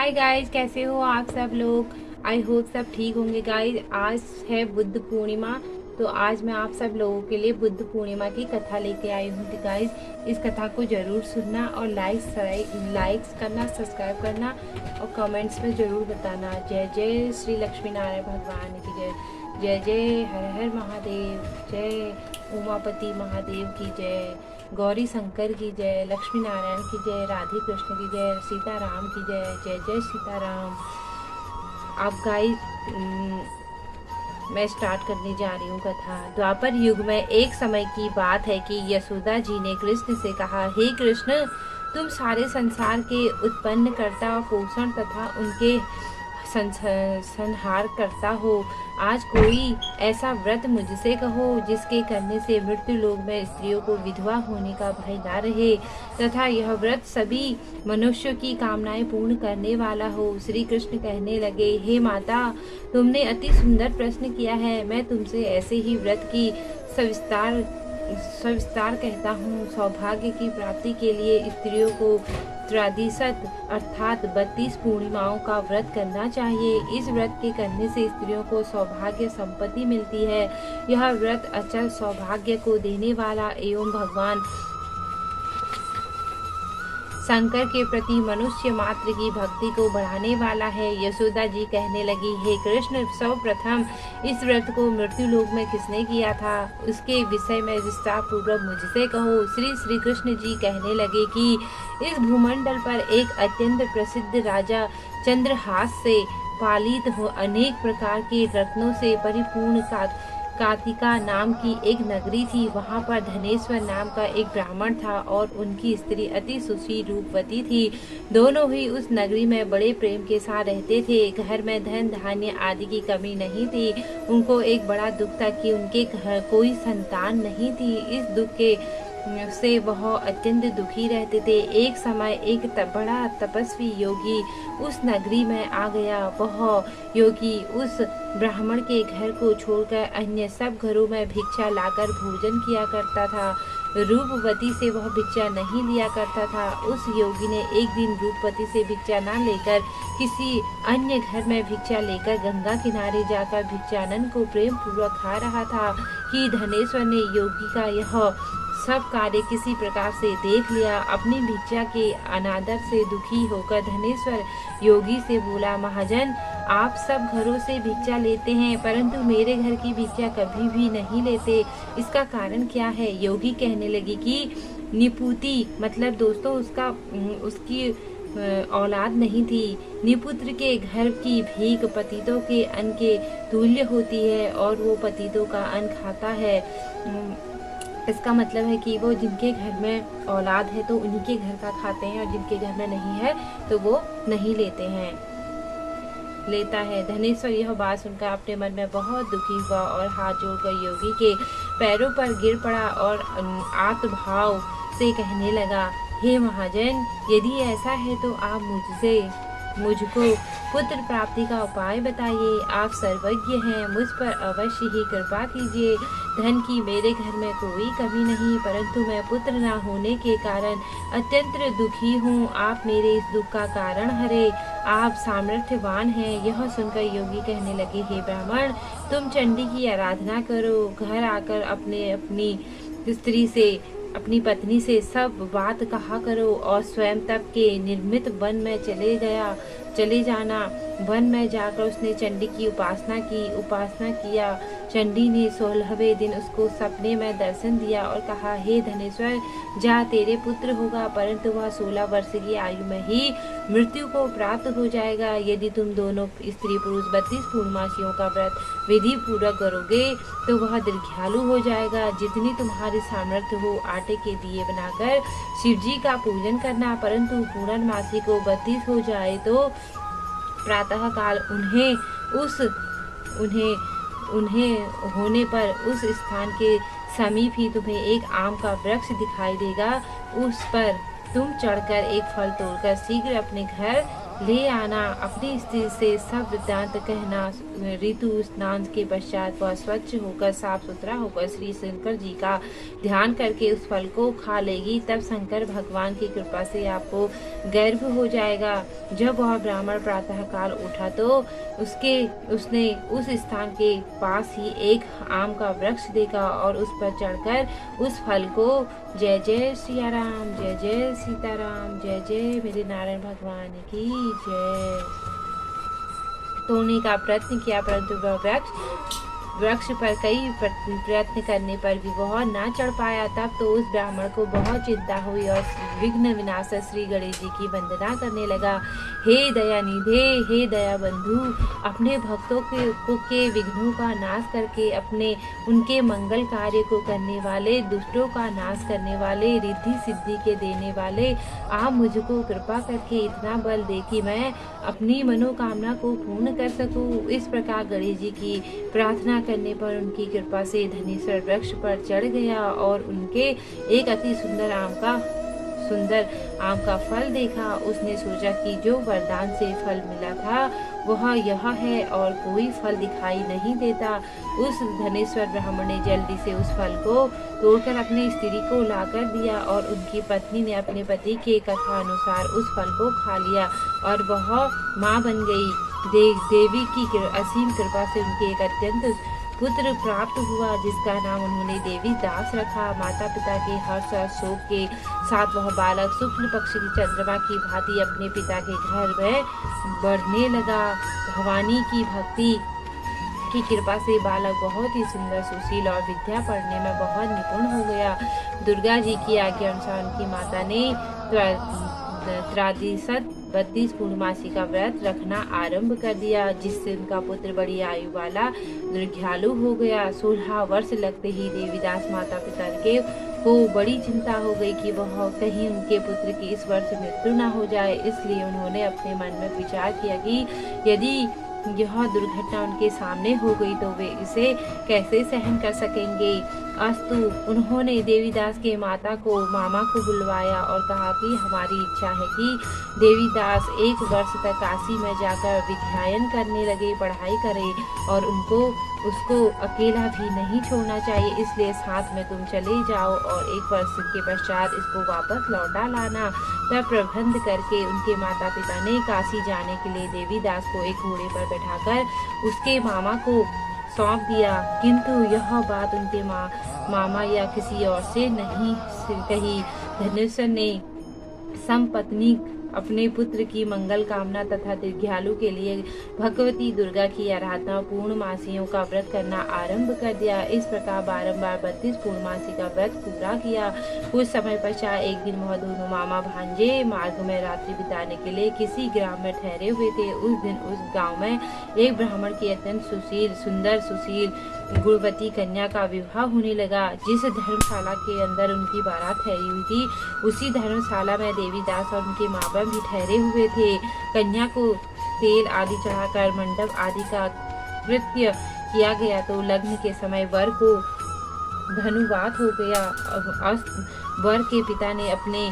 Hi guys, कैसे हो आप सब लोग। आई होप सब ठीक होंगे गाइज। आज है बुद्ध पूर्णिमा, तो आज मैं आप सब लोगों के लिए बुद्ध पूर्णिमा की कथा लेके आई हूँ। तो गाइज इस कथा को जरूर सुनना और लाइक्स करना, सब्सक्राइब करना और कमेंट्स में जरूर बताना। जय जय श्री लक्ष्मी नारायण भगवान की जय। जय जय हर हर महादेव। जय उमापति महादेव की जय। गौरी शंकर की जय। लक्ष्मी नारायण की जय। राधे कृष्ण की जय। सीताराम की जय। जय जय सीताराम। अब गाइस मैं स्टार्ट करने जा रही हूँ कथा। द्वापर युग में एक समय की बात है कि यशोदा जी ने कृष्ण से कहा, हे कृष्ण, तुम सारे संसार के उत्पन्न करता, पोषण तथा उनके संहार करता हो। आज कोई ऐसा व्रत मुझसे कहो जिसके करने से मृत्यु लोक में स्त्रियों को विधवा होने का भय न रहे तथा यह व्रत सभी मनुष्यों की कामनाएं पूर्ण करने वाला हो। श्री कृष्ण कहने लगे, हे माता, तुमने अति सुंदर प्रश्न किया है। मैं तुमसे ऐसे ही व्रत की सविस्तार कहता हूँ। सौभाग्य की प्राप्ति के लिए स्त्रियों को त्रयोदशत अर्थात 32 पूर्णिमाओं का व्रत करना चाहिए। इस व्रत के करने से स्त्रियों को सौभाग्य संपत्ति मिलती है। यह व्रत अचल सौभाग्य को देने वाला एवं भगवान शंकर के प्रति मनुष्य मात्र की भक्ति को बढ़ाने वाला है। यशोदा जी कहने लगी, हे कृष्ण, सर्वप्रथम इस व्रत को मृत्यु लोक में किसने किया था, उसके विषय में विस्तार पूर्वक मुझसे कहो। श्री कृष्ण जी कहने लगे कि इस भूमंडल पर एक अत्यंत प्रसिद्ध राजा चंद्रहास से पालित हो अनेक प्रकार के रत्नों से परिपूर्ण कातिका नाम की एक नगरी थी। वहाँ पर धनेश्वर नाम का एक ब्राह्मण था और उनकी स्त्री अति सुशील रूपवती थी। दोनों ही उस नगरी में बड़े प्रेम के साथ रहते थे। घर में धन धान्य आदि की कमी नहीं थी। उनको एक बड़ा दुख था कि उनके घर कोई संतान नहीं थी। इस दुख के से वह अत्यंत दुखी रहते थे। एक समय एक बड़ा तपस्वी योगी उस नगरी में आ गया। वह योगी उस ब्राह्मण के घर को छोड़कर अन्य सब घरों में भिक्षा लाकर भोजन किया करता था। रूपवती से वह भिक्षा नहीं लिया करता था। उस योगी ने एक दिन रूपवती से भिक्षा न लेकर किसी अन्य घर में भिक्षा लेकर गंगा किनारे जाकर भिक्षानन को प्रेम पूर्वक खा रहा था कि धनेश्वर ने योगी का यह सब कार्य किसी प्रकार से देख लिया। अपनी भिक्षा के अनादर से दुखी होकर धनेश्वर योगी से बोला, महाजन, आप सब घरों से भिक्षा लेते हैं परंतु मेरे घर की भिक्षा कभी भी नहीं लेते, इसका कारण क्या है। योगी कहने लगी कि निपुति मतलब दोस्तों उसकी औलाद नहीं थी। निपुत्र के घर की भीख पतितों के अन्न के तुल्य होती है और वो पतितों का अन्न खाता है। इसका मतलब है कि वो जिनके घर में औलाद है तो उन्हीं के घर का खाते हैं और जिनके घर में नहीं है तो वो नहीं लेता है। धनेश्वर यह बात सुनकर अपने मन में बहुत दुखी हुआ और हाथ जोड़कर योगी के पैरों पर गिर पड़ा और आत्मभाव से कहने लगा, हे महाजन, यदि ऐसा है तो आप मुझको पुत्र प्राप्ति का उपाय बताइए। आप सर्वज्ञ हैं, मुझ पर अवश्य ही कृपा कीजिए। धन की मेरे घर में कोई कमी नहीं परंतु मैं पुत्र न होने के कारण अत्यंत दुखी हूँ। आप मेरे इस दुख का कारण हरे। आप सामर्थ्यवान हैं। यह सुनकर योगी कहने लगे, हे ब्राह्मण, तुम चंडी की आराधना करो। घर आकर अपनी पत्नी से सब बात कहा करो और स्वयं तप के निर्मित वन में चले जाना। वन में जाकर उसने चंडी की उपासना किया। चंडी ने 16वें दिन उसको सपने में दर्शन दिया और कहा, हे धनेश्वर, जा, तेरे पुत्र होगा परंतु वह 16 वर्ष की आयु में ही मृत्यु को प्राप्त हो जाएगा। यदि तुम दोनों स्त्री पुरुष 32 पूर्णमासियों का व्रत विधि पूर्वक करोगे तो वह दीर्घायु हो जाएगा। जितनी तुम्हारी सामर्थ्य हो आटे के दिए बनाकर शिव जी का पूजन करना, परंतु पूर्णमासी को 32 हो जाए तो प्रातः काल उन्हें होने पर उस स्थान के समीप ही तुम्हें एक आम का वृक्ष दिखाई देगा। उस पर तुम चढ़कर एक फल तोड़कर शीघ्र अपने घर ले आना, अपनी स्त्री से सब वृत्तांत कहना। ऋतु स्नान के पश्चात वह स्वच्छ होकर साफ सुथरा होकर श्री शंकर जी का ध्यान करके उस फल को खा लेगी। तब शंकर भगवान की कृपा से आपको गर्भ हो जाएगा। जब वह ब्राह्मण प्रातः काल उठा तो उसने उस स्थान के पास ही एक आम का वृक्ष देखा और उस पर चढ़कर उस फल को जय जय सिया राम, जय जय सीताराम, जय जय मेरे नारायण भगवान की जय तोड़ने का प्रयत्न किया, परंतु वह वृक्ष पर कई प्रयत्न करने पर भी वह ना चढ़ पाया। तब तो उस ब्राह्मण को बहुत चिंता हुई और विघ्न विनाशक श्री गणेश जी की वंदना करने लगा। हे दयानिधे, हे दया बंधु, अपने भक्तों के विघ्नों का नाश करके उनके मंगल कार्य को करने वाले, दुष्टों का नाश करने वाले, रिद्धि सिद्धि के देने वाले, आप मुझको कृपा करके इतना बल दे कि मैं अपनी मनोकामना को पूर्ण कर सकूं। इस प्रकार गणेश जी की प्रार्थना करने पर उनकी कृपा से धनेश्वर वृक्ष पर चढ़ गया और उनके एक अति सुंदर आम का फल देखा। उसने सोचा कि जो वरदान से फल मिला था वह यह है और कोई फल दिखाई नहीं देता। उस धनेश्वर ब्राह्मण ने जल्दी से उस फल को तोड़कर अपनी स्त्री को लाकर दिया और उनकी पत्नी ने अपने पति के कथा अनुसार उस फल को खा लिया और वह माँ बन गई। देवी की असीम कृपा से उनके एक अत्यंत पुत्र प्राप्त हुआ जिसका नाम उन्होंने देवी दास रखा। माता पिता के हर्ष और शोक के साथ वह बालक शुक्ल पक्ष की चंद्रमा की भांति अपने पिता के घर में बढ़ने लगा। भवानी की भक्ति की कृपा से बालक बहुत ही सुंदर, सुशील और विद्या पढ़ने में बहुत निपुण हो गया। दुर्गा जी की आज्ञा अनुसार उनकी माता ने त्रादिशत 32 पूर्णमासी का व्रत रखना आरंभ कर दिया, जिससे उनका पुत्र बड़ी आयु वाला दीर्घायु हो गया। 16 वर्ष लगते ही देवीदास माता पिता को बड़ी चिंता हो गई कि वह कहीं उनके पुत्र की इस वर्ष मृत्यु न हो जाए। इसलिए उन्होंने अपने मन में विचार किया कि यदि यह दुर्घटना उनके सामने हो गई तो वे इसे कैसे सहन कर सकेंगे। अस्तु, उन्होंने देवीदास के मामा को बुलवाया और कहा कि हमारी इच्छा है कि देवीदास 1 वर्ष तक काशी में जाकर विद्यायन करने लगे, पढ़ाई करे और उसको अकेला भी नहीं छोड़ना चाहिए। इसलिए साथ में तुम चले जाओ और 1 वर्ष के पश्चात इसको वापस लौटा लाना। तब प्रबंध करके उनके माता पिता ने काशी जाने के लिए देवीदास को एक घोड़े पर बैठाकर उसके मामा को सौंप दिया। किंतु यह बात उनके मामा या किसी और से नहीं कही। धनेश्वर ने संपत्नी अपने पुत्र की मंगल कामना तथा दीर्घायु के लिए भगवती दुर्गा की आराधना पूर्णमासियों का व्रत करना आरंभ कर दिया। इस प्रकार बारंबार 32 पूर्णमासी का व्रत पूरा किया। कुछ समय पश्चात एक दिन वह दोनों मामा भांजे मार्ग में रात्रि बिताने के लिए किसी ग्राम में ठहरे हुए थे। उस दिन उस गाँव में एक ब्राह्मण की अत्यंत सुशील गुणवती कन्या का विवाह होने लगा। जिस धर्मशाला के अंदर उनकी बारात ठहरी हुई थी, उसी धर्मशाला में देवीदास और उनके माँ बाप भी ठहरे हुए थे। कन्या को तेल आदि चढ़ाकर मंडप आदि का कृत्य किया गया तो लग्न के समय वर को धनुवात हो गया। वर के पिता ने अपने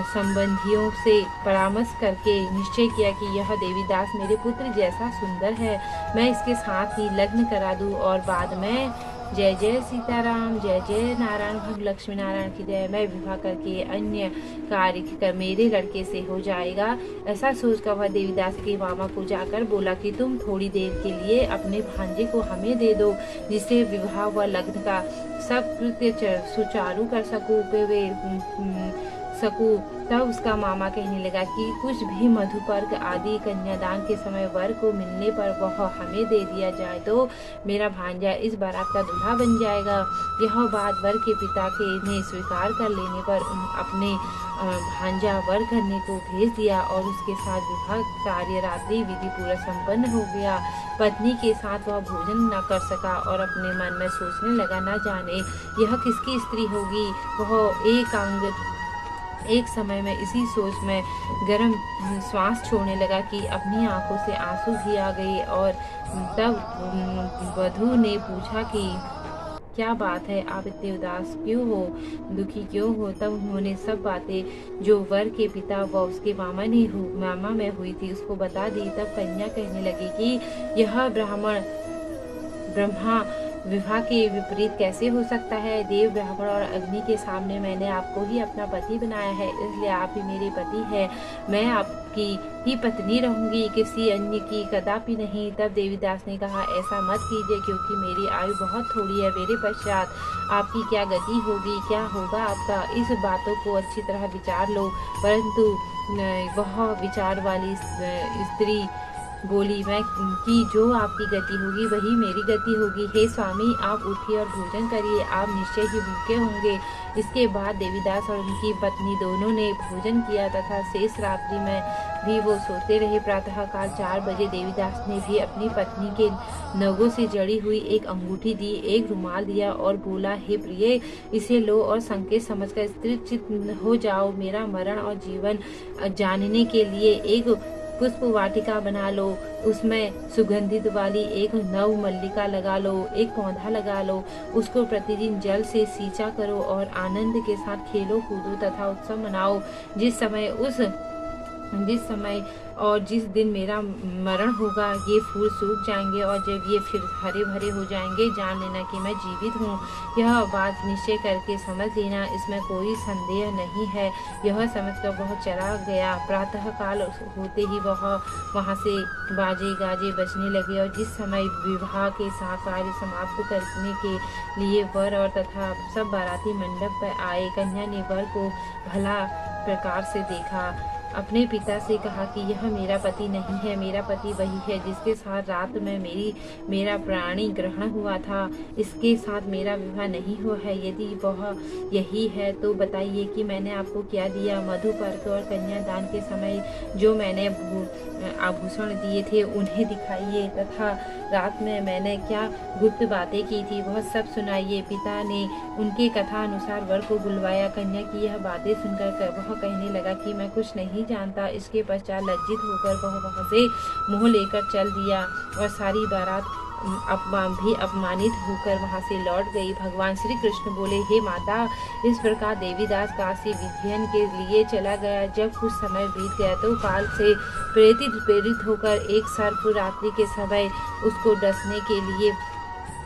संबंधियों से परामर्श करके निश्चय किया कि यह देवीदास मेरे पुत्र जैसा सुंदर है, मैं इसके साथ ही लग्न करा दूं और बाद में जय जय सीताराम, जय जय नारायण भग लक्ष्मी नारायण की जय, मैं विवाह करके अन्य कार्य कर मेरे लड़के से हो जाएगा। ऐसा सोचकर वह देवीदास के मामा को जाकर बोला कि तुम थोड़ी देर के लिए अपने भांजे को हमें दे दो, जिससे विवाह व लग्न का सब कृत्य सुचारू कर सकूं। तब उसका मामा कहने लगा कि कुछ भी मधुपर्क आदि कन्यादान के समय वर को मिलने पर वह हमें दे दिया जाए तो मेरा भांजा इस बारात का दूल्हा बन जाएगा। यह बात वर के पिता ने स्वीकार कर लेने पर अपने भांजा वर करने को भेज दिया और उसके साथ विवाह कार्य रात्रि विधि पूरा संपन्न हो गया। पत्नी के साथ वह भोजन न कर सका और अपने मन में सोचने लगा, न जाने यह किसकी स्त्री होगी। वह एक समय में इसी सोच में गर्म श्वास छोड़ने लगा कि अपनी आंखों से आंसू भी आ गए और तब वधू ने पूछा कि क्या बात है, आप इतने उदास क्यों हो, दुखी क्यों हो? तब उन्होंने सब बातें जो वर के पिता व उसके मामा में हुई थी उसको बता दी। तब कन्या कहने लगी कि यह ब्रह्मा विवाह के विपरीत कैसे हो सकता है? देव, ब्राह्मण और अग्नि के सामने मैंने आपको ही अपना पति बनाया है, इसलिए आप ही मेरे पति हैं। मैं आपकी ही पत्नी रहूंगी, किसी अन्य की कदापि नहीं। तब देवीदास ने कहा, ऐसा मत कीजिए, क्योंकि मेरी आयु बहुत थोड़ी है। मेरे पश्चात आपकी क्या गति होगी, क्या होगा आपका? इस बातों को अच्छी तरह विचार लो। परंतु वह विचार वाली स्त्री बोली, मैं कि जो आपकी गति होगी वही मेरी गति होगी। हे स्वामी, आप उठिए और भोजन करिए, आप निश्चय ही भूखे होंगे। इसके बाद देवीदास और उनकी पत्नी दोनों ने भोजन किया तथा शेष रात्रि में भी वो सोते रहे। प्रातःकाल 4 बजे देवीदास ने भी अपनी पत्नी के नगों से जड़ी हुई एक अंगूठी दी, एक रुमाल दिया और बोला, हे प्रिय, इसे लो और संकेत समझकर स्थिरचित्त हो जाओ। मेरा मरण और जीवन जानने के लिए एक पुष्प वाटिका बना लो, उसमें सुगंधित वाली एक नव मल्लिका लगा लो, एक पौधा लगा लो, उसको प्रतिदिन जल से सींचा करो और आनंद के साथ खेलो कूदो तथा उत्सव मनाओ। जिस समय और जिस दिन मेरा मरण होगा ये फूल सूख जाएंगे और जब ये फिर हरे भरे हो जाएंगे, जान लेना कि मैं जीवित हूँ। यह बात निश्चय करके समझ लेना, इसमें कोई संदेह नहीं है। यह समझकर वह चला गया। प्रातःकाल होते ही वह वहाँ से बाजे गाजे बजने लगे और जिस समय विवाह के साथ कार्य समाप्त करने के लिए वर और तथा सब बाराती मंडप पर आए। कन्या ने वर को भला प्रकार से देखा, अपने पिता से कहा कि यह मेरा पति नहीं है, मेरा पति वही है जिसके साथ रात में मेरा प्राणी ग्रहण हुआ था। इसके साथ मेरा विवाह नहीं हुआ है। यदि वह यही है तो बताइए कि मैंने आपको क्या दिया। मधुपर्क और कन्यादान के समय जो मैंने आभूषण दिए थे उन्हें दिखाइए तथा रात में मैंने क्या गुप्त बातें की थी वह सब सुनाइए। पिता ने उनके कथा अनुसार वर को बुलवाया। कन्या की यह बातें सुनकर वह कहने लगा कि मैं कुछ नहीं जानता। इसके पश्चात लज्जित होकर वह वहाँ से मुँह लेकर चल दिया और सारी बारात अपमानित होकर वहाँ से लौट गई। भगवान श्री कृष्ण बोले, हे माता, इस प्रकार देवीदास काशी विध्ययन के लिए चला गया। जब कुछ समय बीत गया तो काल से प्रेरित होकर एक सर्प रात्रि के समय उसको डसने के लिए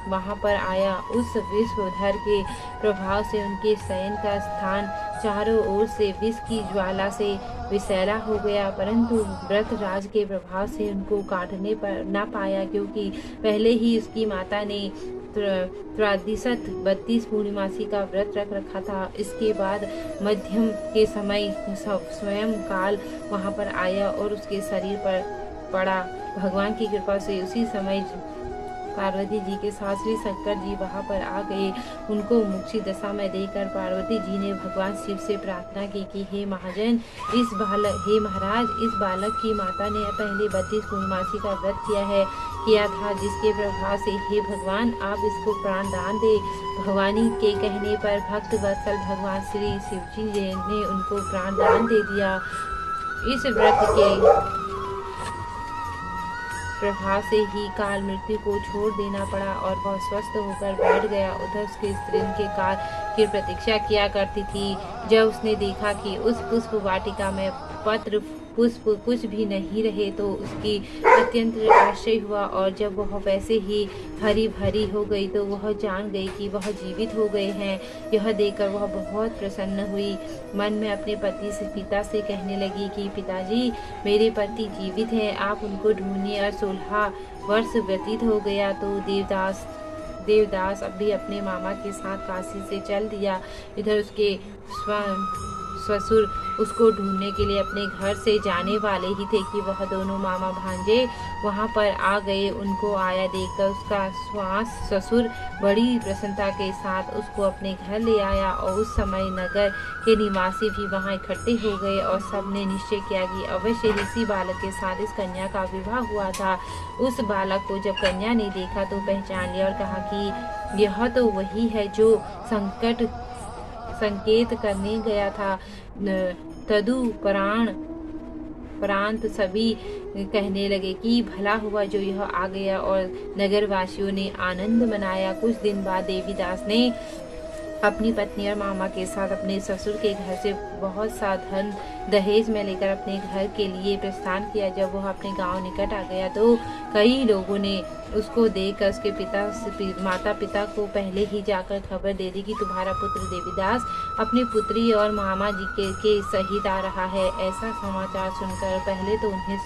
वहाँ पर आया। उस विषधर के प्रभाव से उनके शयन का स्थान चारों ओर से विष की ज्वाला से विषैला हो गया, परंतु व्रतराज के प्रभाव से उनको काटने पर न पाया, क्योंकि पहले ही उसकी माता ने त्रादिशत 32 पूर्णिमासी का व्रत रख रखा था। इसके बाद मध्यम के समय स्वयं काल वहाँ पर आया और उसके शरीर पर पड़ा। भगवान की कृपा से उसी समय पार्वती जी के साथ श्री शंकर जी वहाँ पर आ गए। उनको मुक्ति दशा में देखकर पार्वती जी ने भगवान शिव से प्रार्थना की कि हे महाराज, इस बालक की माता ने पहले 32 पूर्णमासी का व्रत किया था, जिसके प्रभाव से हे भगवान आप इसको प्राण दान दे। भगवानी के कहने पर भक्त वत्सल भगवान श्री शिव जी ने उनको प्राण दान दे दिया। इस व्रत के प्रभाव से ही काल मृत्यु को छोड़ देना पड़ा और वह स्वस्थ होकर बैठ गया। उधर उसकी स्त्री के काल की प्रतीक्षा किया करती थी। जब उसने देखा कि उस पुष्प वाटिका में पत्र पुष्प कुछ भी नहीं रहे तो उसकी अत्यंत आश्चर्य हुआ और जब वह वैसे ही हरी भरी हो गई तो वह जान गई कि वह जीवित हो गए हैं। यह देखकर वह बहुत प्रसन्न हुई। मन में अपने पिता से कहने लगी कि पिताजी, मेरे पति जीवित हैं, आप उनको ढूंढिए। और 16 वर्ष व्यतीत हो गया तो देवदास अभी अपने मामा के साथ काशी से चल दिया। इधर उसके ससुर उसको ढूंढने के लिए अपने घर से जाने वाले ही थे कि वह दोनों मामा भांजे वहां पर आ गए। उनको आया देखकर उसका ससुर बड़ी प्रसन्नता के साथ उसको अपने घर ले आया और उस समय नगर के निवासी भी वहां इकट्ठे हो गए और सबने निश्चय किया कि अवश्य इसी बालक के साथ इस कन्या का विवाह हुआ था। उस बालक को जब कन्या ने देखा तो पहचान लिया और कहा कि यह तो वही है जो संकेत करने गया था। तदुपरांत उपरांत सभी कहने लगे कि भला हुआ जो यह आ गया, और नगर वासियों ने आनंद मनाया। कुछ दिन बाद देवीदास ने अपनी पत्नी और मामा के साथ अपने ससुर के घर से बहुत सा धन दहेज में लेकर अपने घर के लिए प्रस्थान किया। जब वह अपने गांव निकट आ गया तो कई लोगों ने उसको देखकर उसके माता पिता को पहले ही जाकर खबर दे दी कि तुम्हारा पुत्र देवीदास अपनी पुत्री और मामा जी के सहित आ रहा है। ऐसा समाचार सुनकर पहले तो उन्हें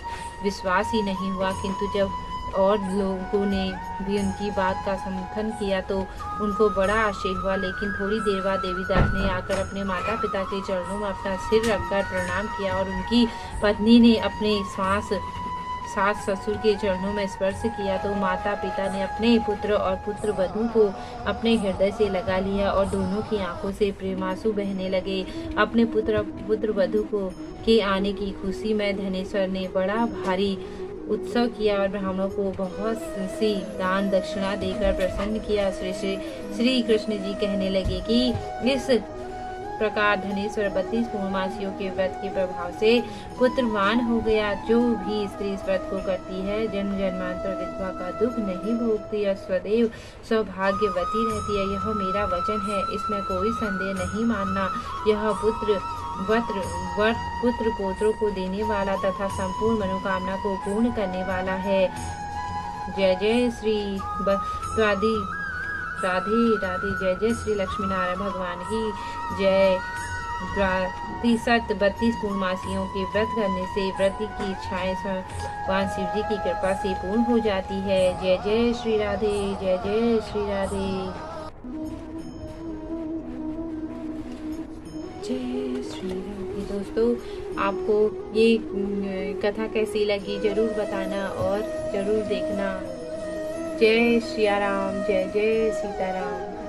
विश्वास ही नहीं हुआ, किंतु जब और लोगों ने भी उनकी बात का समर्थन किया तो उनको बड़ा आश्चर्य हुआ। लेकिन थोड़ी देर बाद देवीदास ने आकर अपने माता पिता के चरणों में अपना सिर रखकर प्रणाम किया, और उनकी पत्नी ने अपने सास ससुर के चरणों में स्पर्श किया तो माता पिता ने अपने पुत्र और पुत्र वधू को अपने हृदय से लगा लिया, और दोनों की आंखों से प्रेमांसु बहने लगे। अपने पुत्र वधू के आने की खुशी में धनेश्वर ने बड़ा भारी उत्सव किया और ब्राह्मणों को बहुत सी दान दक्षिणा देकर प्रसन्न किया। श्री कृष्ण जी कहने लगे कि इस प्रकार धनेश्वर 32 पूर्णमासियों के व्रत के प्रभाव से पुत्रवान हो गया। जो भी स्त्री इस व्रत को करती है जन्म जन्मांतर विधवा का दुख नहीं भोगती और सदैव सौभाग्यवती रहती है। यह मेरा वचन है, इसमें कोई संदेह नहीं मानना। यह पुत्र पोत्रों को देने वाला तथा संपूर्ण मनोकामना को पूर्ण करने वाला है। जय जय श्री राधे राधे। जय जय श्री लक्ष्मी नारायण भगवान की जय। 32 पूर्णमासियों के व्रत करने से व्रत की इच्छाएं भगवान शिव जी की कृपा से पूर्ण हो जाती है। जय जय श्री राधे, जय जय श्री राधे, जय श्री राधे। दोस्तों, आपको ये कथा कैसी लगी जरूर बताना और जरूर देखना। जय श्री राम, जय जय सीताराम।